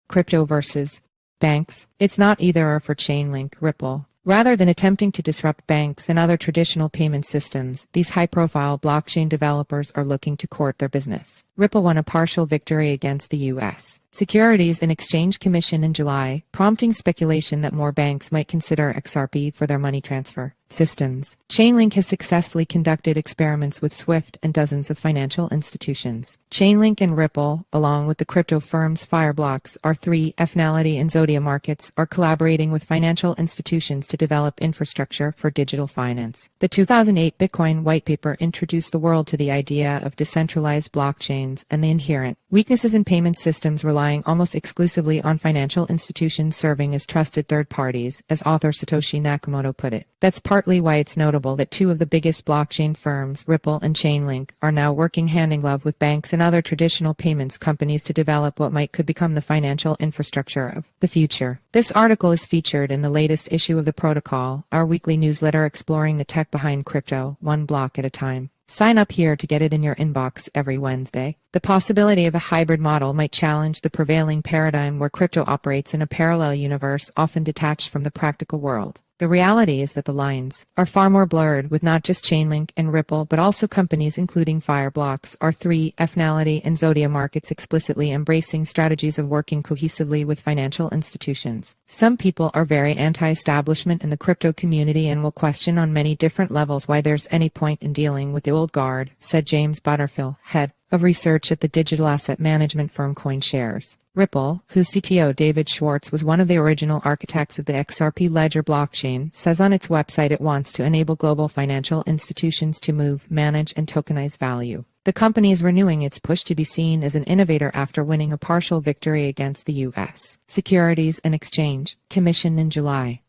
Crypto versus banks. It's not either or for Chainlink, Ripple. Rather than attempting to disrupt banks and other traditional payment systems, these high-profile blockchain developers are looking to court their business. Ripple won a partial victory against the U.S. Securities and Exchange Commission in July, prompting speculation that more banks might consider XRP for their money transfer systems. Chainlink has successfully conducted experiments with SWIFT and dozens of financial institutions. Chainlink and Ripple, along with the crypto firms Fireblocks, Fnality and Zodia Markets, are collaborating with financial institutions to develop infrastructure for digital finance. The 2008 Bitcoin whitepaper introduced the world to the idea of decentralized blockchains and the inherent weaknesses in payment systems relying almost exclusively on financial institutions serving as trusted third parties, as author Satoshi Nakomoto put it. That's partly why it's notable that two of the biggest blockchain firms, Ripple and Chainlink, are now working hand in glove with banks and other traditional payments companies to develop what could become the financial infrastructure of the future. This article is featured in the latest issue of The Protocol, our weekly newsletter exploring the tech behind crypto, one block at a time. Sign up here to get it in your inbox every Wednesday. The possibility of a hybrid model might challenge the prevailing paradigm where crypto operates in a parallel universe often detached from the practical world. The reality is that the lines are far more blurred, with not just Chainlink and Ripple but also companies including Fireblocks, Fnality and Zodia Markets explicitly embracing strategies of working cohesively with financial institutions. Some people are very anti-establishment in the crypto community and will question on many different levels why there's any point in dealing with the old guard, said James Butterfield, head of research at the digital asset management firm CoinShares. Ripple, whose CTO David Schwartz was one of the original architects of the XRP Ledger blockchain, says on its website it wants to enable global financial institutions to move, manage, and tokenize value. The company is renewing its push to be seen as an innovator after winning a partial victory against the U.S. Securities and Exchange Commission in July.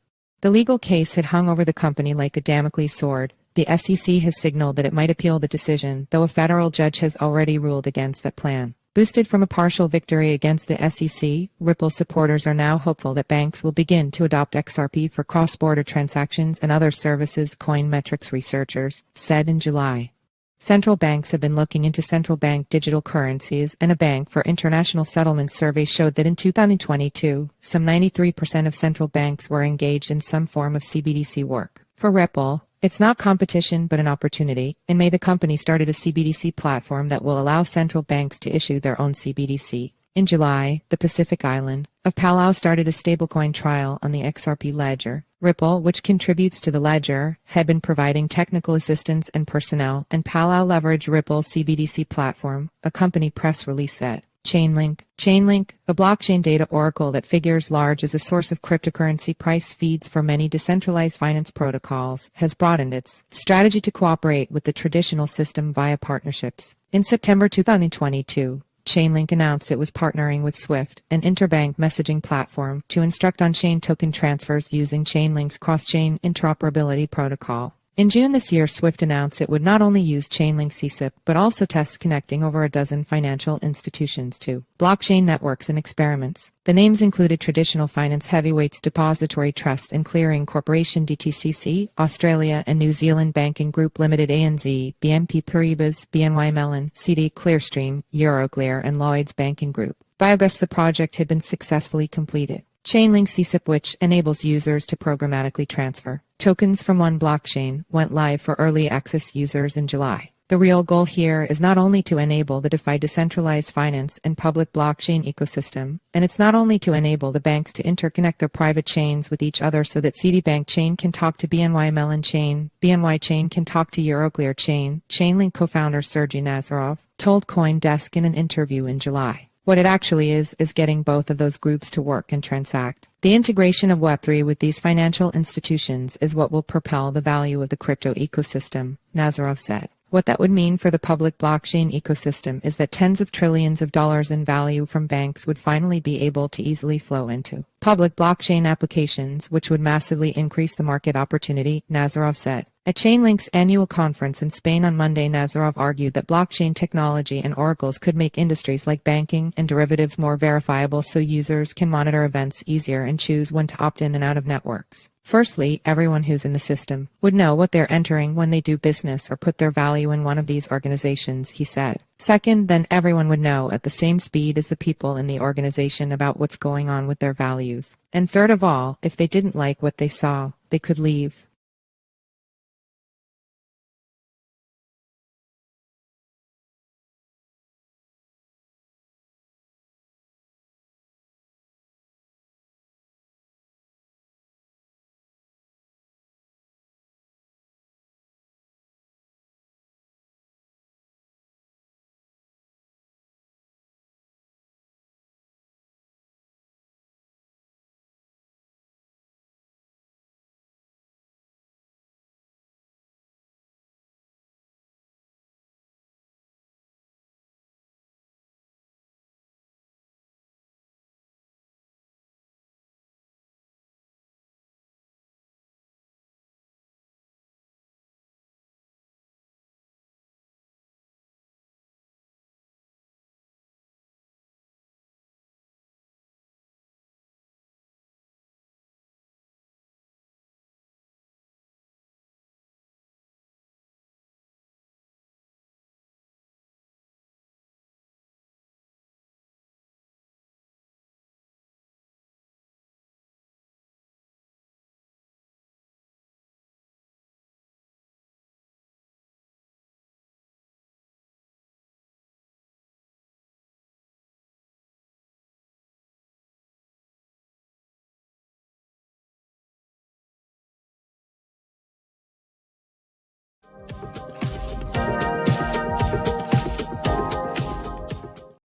The legal case had hung over the company like a Damocles sword. The SEC has signaled that it might appeal the decision, though a federal judge has already ruled against that plan. Boosted from a partial victory against the SEC, Ripple supporters are now hopeful that banks will begin to adopt XRP for cross-border transactions and other services, Coinmetrics researchers said in July. Central banks have been looking into central bank digital currencies, and a Bank for International Settlements survey showed that in 2022, some 93% of central banks were engaged in some form of CBDC work. For Ripple, it's not competition but an opportunity. In May, the company started a CBDC platform that will allow central banks to issue their own CBDC. In July, the Pacific island of Palau started a stablecoin trial on the XRP ledger. Ripple, which contributes to the ledger, had been providing technical assistance and personnel, and Palau leveraged Ripple's CBDC platform, a company press release said. Chainlink, a blockchain data oracle that figures large as a source of cryptocurrency price feeds for many decentralized finance protocols, has broadened its strategy to cooperate with the traditional system via partnerships. In September 2022, Chainlink announced it was partnering with SWIFT, an interbank messaging platform, to instruct on-chain token transfers using Chainlink's cross-chain interoperability protocol. In June this year, SWIFT announced it would not only use Chainlink CSIP, but also test connecting over a dozen financial institutions to blockchain networks and experiments. The names included traditional finance heavyweights Depository Trust and Clearing Corporation DTCC, Australia and New Zealand Banking Group Limited ANZ, BNP Paribas, BNY Mellon, CD Clearstream, Euroclear, and Lloyds Banking Group. By August, the project had been successfully completed. Chainlink CSIP, which enables users to programmatically transfer tokens from one blockchain, went live for early access users in July. The real goal here is not only to enable the DeFi decentralized finance and public blockchain ecosystem, and it's not only to enable the banks to interconnect their private chains with each other so that Citibank chain can talk to BNY Mellon chain, BNY chain can talk to Euroclear chain, Chainlink co-founder Sergey Nazarov told CoinDesk in an interview in July. What it actually is getting both of those groups to work and transact. The integration of Web3 with these financial institutions is what will propel the value of the crypto ecosystem, Nazarov said. What that would mean for the public blockchain ecosystem is that tens of trillions of dollars in value from banks would finally be able to easily flow into public blockchain applications, which would massively increase the market opportunity, Nazarov said. At Chainlink's annual conference in Spain on Monday, Nazarov argued that blockchain technology and oracles could make industries like banking and derivatives more verifiable so users can monitor events easier and choose when to opt in and out of networks. Firstly, everyone who's in the system would know what they're entering when they do business or put their value in one of these organizations, he said. Second, then everyone would know at the same speed as the people in the organization about what's going on with their values. And third of all, if they didn't like what they saw, they could leave.